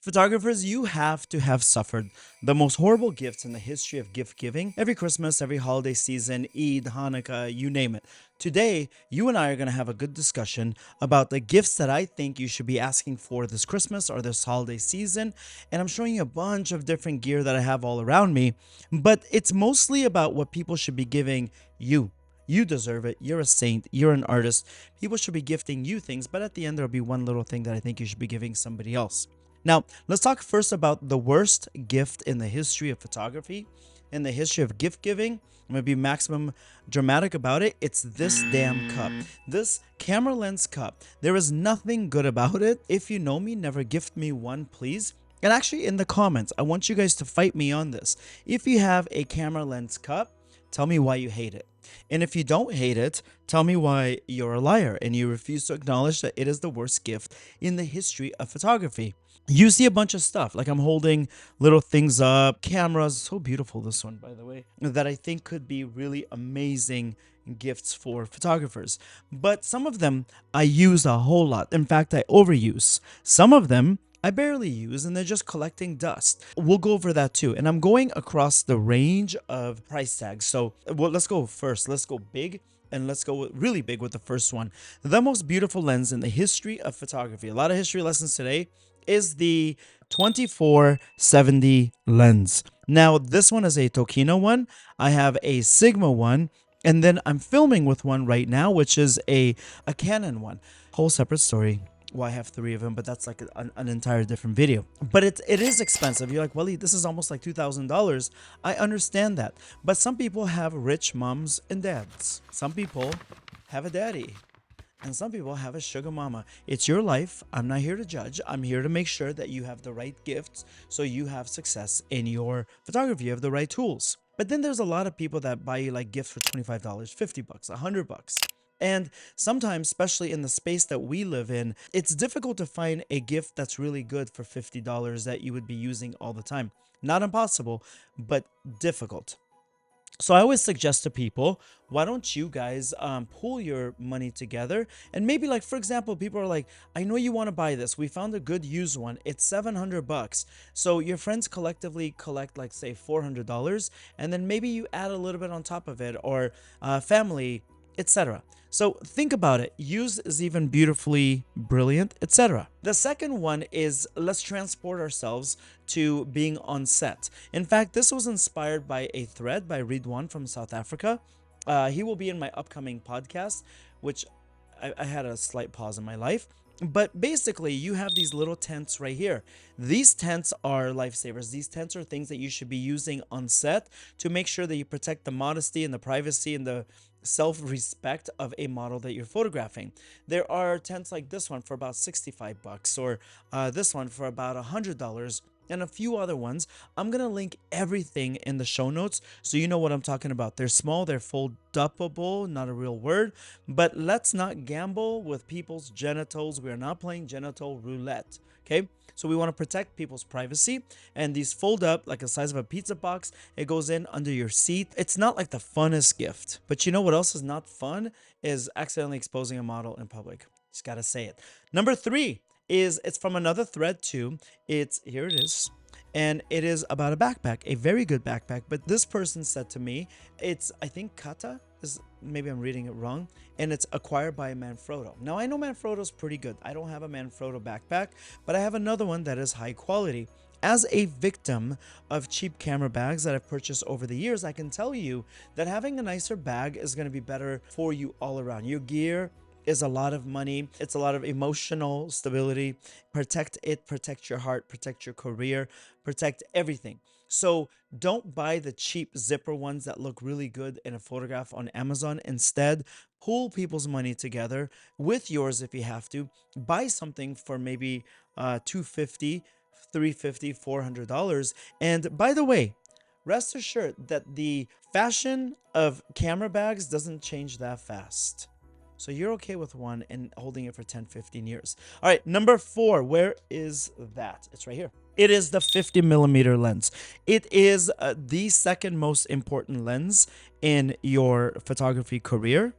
Photographers, you have to have suffered the most horrible gifts in the history of gift giving. Every Christmas, every holiday season, Eid, Hanukkah, you name it. Today, you and I are going to have a good discussion about the gifts that I think you should be asking for this Christmas or this holiday season. And I'm showing you a bunch of different gear that I have all around me, but it's mostly about what people should be giving you. You deserve it. You're a saint. You're an artist. People should be gifting you things, but at the end, there'll be one little thing that I think you should be giving somebody else. Now, let's talk first about the worst gift in the history of photography, in the history of gift giving. I'm going to be maximum dramatic about it. It's this damn cup. This camera lens cup. There is nothing good about it. If you know me, never gift me one, please. And actually, in the comments, I want you guys to fight me on this. If you have a camera lens cup, tell me why you hate it. And if you don't hate it, tell me why you're a liar and you refuse to acknowledge that it is the worst gift in the history of photography. You see a bunch of stuff, like I'm holding little things up, cameras, so beautiful this one, by the way, that I think could be really amazing gifts for photographers. But some of them I use a whole lot. In fact, I overuse. Some of them I barely use and they're just collecting dust. We'll go over that too. And I'm going across the range of price tags. So let's go first. Let's go big and let's go really big with the first one. The most beautiful lens in the history of photography. A lot of history lessons today is the 2470 lens. Now, this one is a Tokino one. I have a Sigma one. And then I'm filming with one right now, which is a Canon one. Whole separate story. Well, I have three of them, but that's like an entire different video. But it is expensive. You're like, Walid, this is almost like $2,000. I understand that. But some people have rich moms and dads. Some people have a daddy. And some people have a sugar mama. It's your life. I'm not here to judge. I'm here to make sure that you have the right gifts so you have success in your photography. You have the right tools. But then there's a lot of people that buy you like gifts for $25, $50, $100. And sometimes, especially in the space that we live in, it's difficult to find a gift that's really good for $50 that you would be using all the time. Not impossible, but difficult. So I always suggest to people, why don't you guys pool your money together? And maybe like, for example, people are like, I know you want to buy this. We found a good used one. It's $700. So your friends collectively collect like say $400. And then maybe you add a little bit on top of it, or family, etc. So think about it. Use is even beautifully brilliant, etc. The second one is let's transport ourselves to being on set. In fact, this was inspired by a thread by Ridwan from South Africa. He will be in my upcoming podcast, which I had a slight pause in my life. But basically, you have these little tents right here. These tents are lifesavers. These tents are things that you should be using on set to make sure that you protect the modesty and the privacy and the self-respect of a model that you're photographing. There are tents like this one for about 65 bucks, or this one for about $100, and a few other ones. I'm gonna link everything in the show notes so you know what I'm talking about. They're small, they're fold-upable, not a real word, but let's not gamble with people's genitals. We are not playing genital roulette, okay? So we want to protect people's privacy, and these fold up like the size of a pizza box. It goes in under your seat. It's not like the funnest gift, but you know what else is not fun is accidentally exposing a model in public. Just gotta say it. Number three is, it's from another thread too. It's, here it is, and it is about a backpack, a very good backpack. But this person said to me, it's, I think Kata is, maybe I'm reading it wrong, and it's acquired by Manfrotto. Now I know Manfrotto's pretty good. I don't have a Manfrotto backpack, but I have another one that is high quality. As a victim of cheap camera bags that I've purchased over the years, I can tell you that having a nicer bag is going to be better for you all around. Your gear is a lot of money. It's a lot of emotional stability. Protect it, protect your heart, protect your career, protect everything. So don't buy the cheap zipper ones that look really good in a photograph on Amazon. Instead, pool people's money together with yours if you have to. Buy something for maybe $250, $350, $400. And by the way, rest assured that the fashion of camera bags doesn't change that fast. So you're okay with one and holding it for 10, 15 years. All right, number four, where is that? It's right here. It is the 50 millimeter lens. It is the second most important lens in your photography career.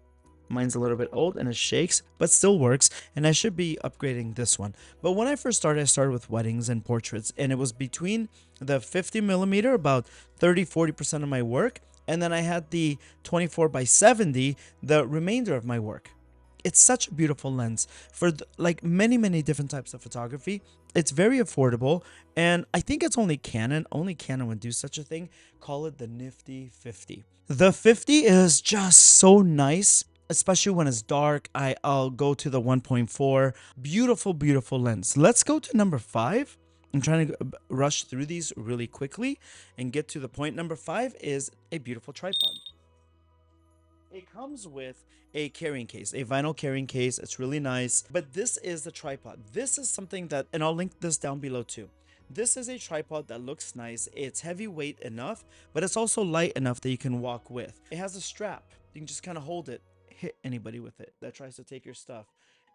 Mine's a little bit old and it shakes, but still works. And I should be upgrading this one. But when I first started, I started with weddings and portraits, and it was between the 50 millimeter, about 30-40% of my work. And then I had the 24 by 70, the remainder of my work. It's such a beautiful lens for like many different types of photography. It's very affordable, and I think it's only Canon would do such a thing. Call it the nifty 50. The 50 is just so nice, especially when it's dark. I'll go to the 1.4. Beautiful lens. Let's go to number 5. I'm trying to rush through these really quickly and get to the point. Number 5 is a beautiful tripod. It comes with a carrying case, a vinyl carrying case. It's really nice. But this is the tripod. This is something that, and I'll link this down below too. This is a tripod that looks nice. It's heavyweight enough, but it's also light enough that you can walk with. It has a strap. You can just kind of hold it, hit anybody with it that tries to take your stuff.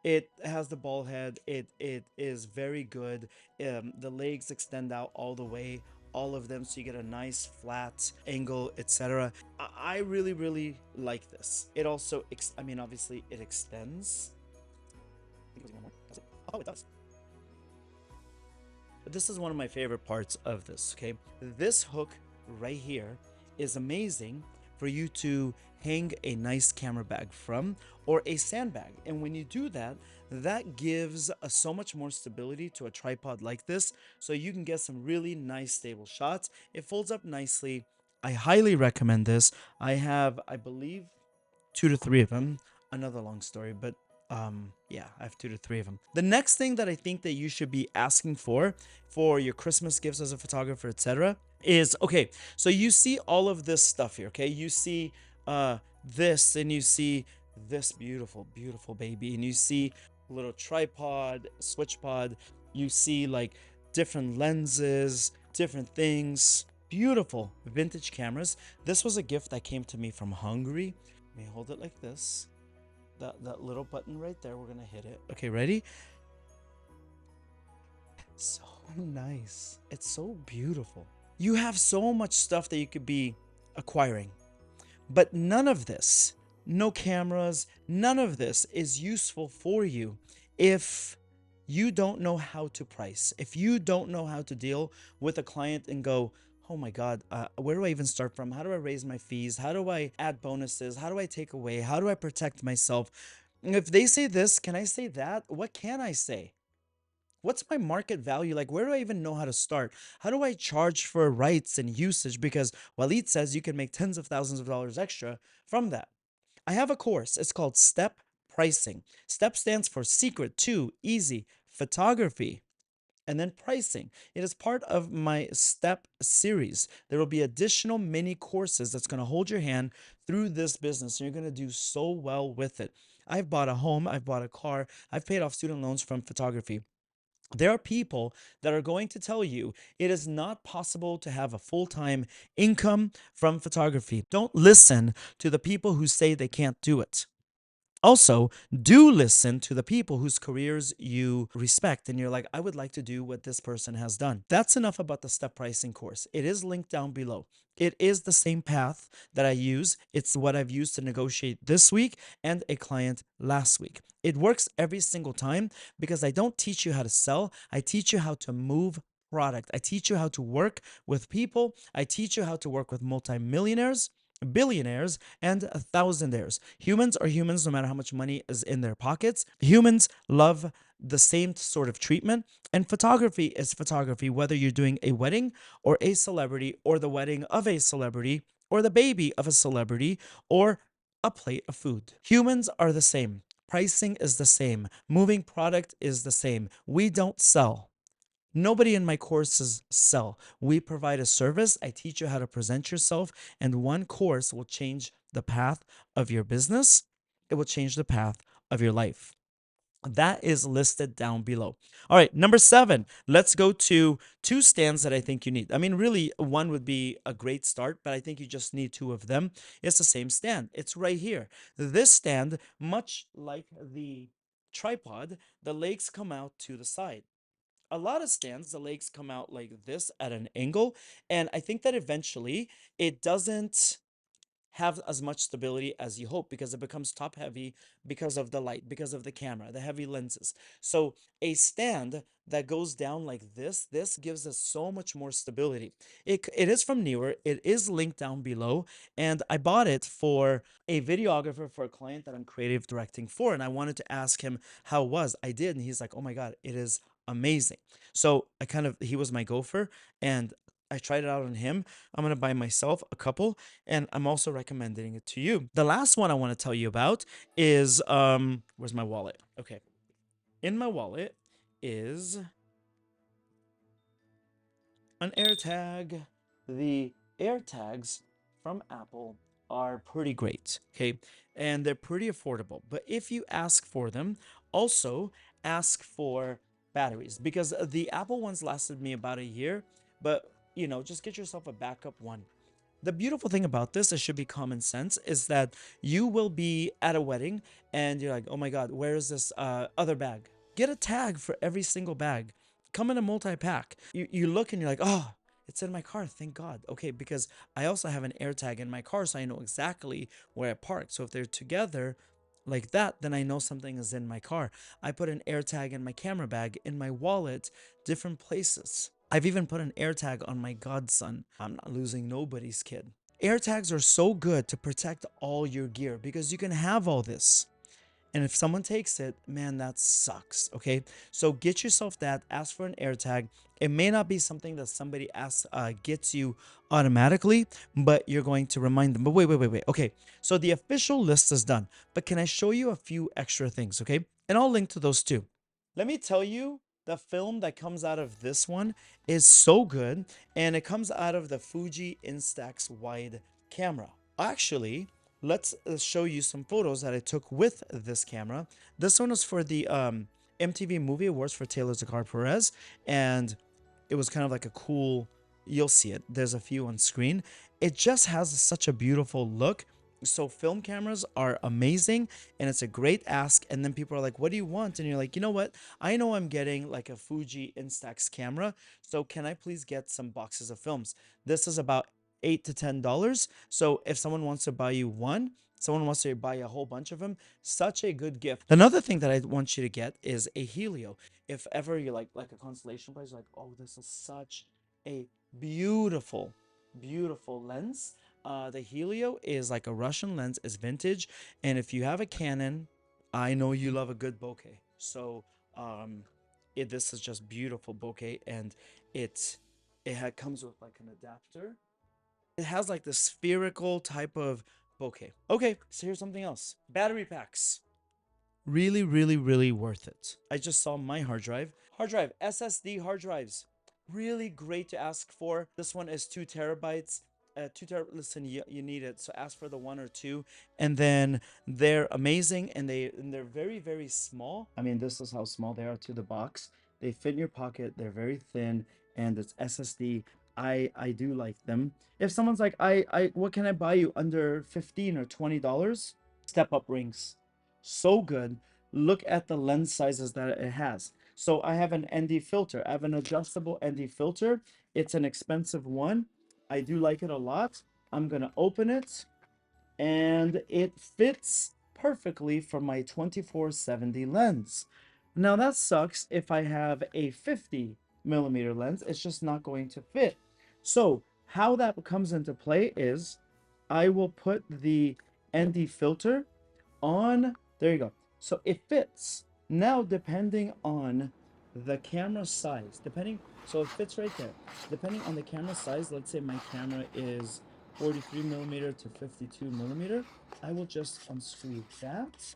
It has the ball head. It is very good. The legs extend out all the way, all of them, so you get a nice flat angle, etc. I really like this. It also, I mean, obviously it extends. Oh, it does. But this is one of my favorite parts of this, okay? This hook right here is amazing for you to hang a nice camera bag from, or a sandbag. And when you do that, that gives so much more stability to a tripod like this, so you can get some really nice stable shots. It folds up nicely. I highly recommend this. I have, I believe, 2 to 3 of them. Another long story, but yeah, I have 2 to 3 of them. The next thing that I think that you should be asking for your Christmas gifts as a photographer, etc., is, okay, so you see all of this stuff here, okay? You see this, and you see this beautiful baby, and you see little tripod, switch pod, you see like different lenses, different things, beautiful vintage cameras. This was a gift that came to me from Hungary. Let me hold it like this. That little button right there, we're gonna hit it. Okay, ready? So nice. It's so beautiful. You have so much stuff that you could be acquiring, but none of this, no cameras, none of this is useful for you if you don't know how to price, if you don't know how to deal with a client and go, oh my God, where do I even start from? How do I raise my fees? How do I add bonuses? How do I take away? How do I protect myself? If they say this, can I say that? What can I say? What's my market value? Like, where do I even know how to start? How do I charge for rights and usage? Because Walid says you can make tens of thousands of dollars extra from that. I have a course. It's called Step Pricing. Step stands for secret to easy photography. And then pricing. It is part of my Step series. There will be additional mini courses that's going to hold your hand through this business. And you're going to do so well with it. I've bought a home. I've bought a car. I've paid off student loans from photography. There are people that are going to tell you it is not possible to have a full-time income from photography. Don't listen to the people who say they can't do it. Also, do listen to the people whose careers you respect and you're like, I would like to do what this person has done. That's enough about the step pricing course. It is linked down below. It is the same path that I use. It's what I've used to negotiate this week and a client last week. It works every single time because I don't teach you how to sell. I teach you how to move product. I teach you how to work with people. I teach you how to work with multimillionaires, billionaires, and thousandaires. Humans are humans no matter how much money is in their pockets. Humans love the same sort of treatment, and photography is photography, whether you're doing a wedding or a celebrity, or the wedding of a celebrity, or the baby of a celebrity, or a plate of food. Humans are the same. Pricing is the same. Moving product is the same. We don't sell. Nobody in my courses sell. We provide a service. I teach you how to present yourself, and one course will change the path of your business. It will change the path of your life. That is listed down below. All right, number 7. Let's go to 2 stands that I think you need. I mean, really, one would be a great start, but I think you just need 2 of them. It's the same stand. It's right here. This stand, much like the tripod, the legs come out to the side. A lot of stands, the legs come out like this at an angle, and I think that eventually it doesn't have as much stability as you hope because it becomes top heavy because of the light, because of the camera, the heavy lenses. So a stand that goes down like this gives us so much more stability. It is from Newer. It is linked down below, and I bought it for a videographer for a client that I'm creative directing for, and I wanted to ask him how it was. I did, and he's like, "Oh my god, it is amazing." So he was my gopher, and I tried it out on him. I'm gonna buy myself a couple, and I'm also recommending it to you. The last one I want to tell you about is where's my wallet? Okay, in my wallet is an AirTag. The AirTags from Apple are pretty great, okay? And they're pretty affordable. But if you ask for them, also ask for batteries because the Apple ones lasted me about a year, but just get yourself a backup one. The beautiful thing about this, it should be common sense, is that you will be at a wedding and you're like, oh my God, where is this other bag? Get a tag for every single bag. Come in a multi-pack. You look and you're like, oh, it's in my car, thank God. Okay, because I also have an AirTag in my car, so I know exactly where I parked. So if they're together like that, then I know something is in my car. I put an AirTag in my camera bag, in my wallet, different places. I've even put an AirTag on my godson. I'm not losing nobody's kid. AirTags are so good to protect all your gear because you can have all this. And if someone takes it, man, that sucks. Okay. So get yourself that, ask for an AirTag. It may not be something that somebody gets you automatically, but you're going to remind them. But wait. Okay. So the official list is done, but can I show you a few extra things? Okay. And I'll link to those too. Let me tell you, the film that comes out of this one is so good, and it comes out of the Fuji Instax wide camera. Actually, let's show you some photos that I took with this camera. This one was for the MTV Movie Awards for Taylor Zakar Perez, and it was kind of like a cool, you'll see it. There's a few on screen. It just has such a beautiful look. So film cameras are amazing and it's a great ask. And then people are like, what do you want? And you're like, you know what? I know I'm getting like a Fuji Instax camera. So can I please get some boxes of films? This is about $8 to $10. So if someone wants to buy you one, someone wants to buy a whole bunch of them, such a good gift. Another thing that I want you to get is a Helio. If ever you're like a constellation prize, like, oh, this is such a beautiful, beautiful lens. The Helio is like a Russian lens, is vintage, and if you have a Canon, I know you love a good bokeh. So, this is just beautiful bokeh, and comes with like an adapter. It has like the spherical type of bokeh. Okay, so here's something else. Battery packs. Really, really, really worth it. I just saw my hard drive. Hard drive, SSD hard drives. Really great to ask for. This one is 2 terabytes. Listen, you need it, so ask for the 1 or 2, and then they're amazing, and they're very, very small. I mean, this is how small they are to the box. They fit in your pocket. They're very thin, and it's SSD. I do like them. If someone's like, I what can I buy you under $15 or $20? Step up rings, so good. Look at the lens sizes that it has. So I have an ND filter. I have an adjustable ND filter. It's an expensive one. I do like it a lot. I'm gonna open it, and it fits perfectly for my 2470 lens. Now that sucks. If I have a 50 millimeter lens, it's just not going to fit. So how that comes into play is I will put the ND filter on. There you go. So it fits. Now, depending on the camera size, so it fits right there. Depending on the camera size, let's say my camera is 43 millimeter to 52 millimeter, I will just unscrew that,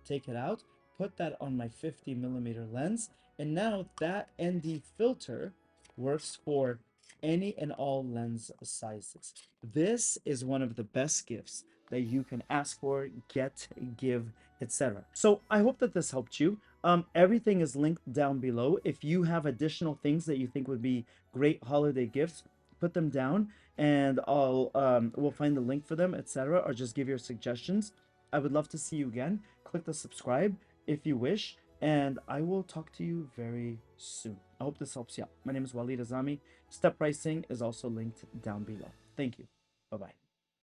take it out, put that on my 50 millimeter lens, and now that ND filter works for any and all lens sizes. This is one of the best gifts that you can ask for, get, give, etc. So I hope that this helped you. Everything is linked down below. If you have additional things that you think would be great holiday gifts, put them down, and we'll find the link for them, etc. Or just give your suggestions. I would love to see you again. Click the subscribe if you wish, and I will talk to you very soon. I hope this helps you out. My name is Walid Azami. Step pricing is also linked down below. Thank you. Bye bye.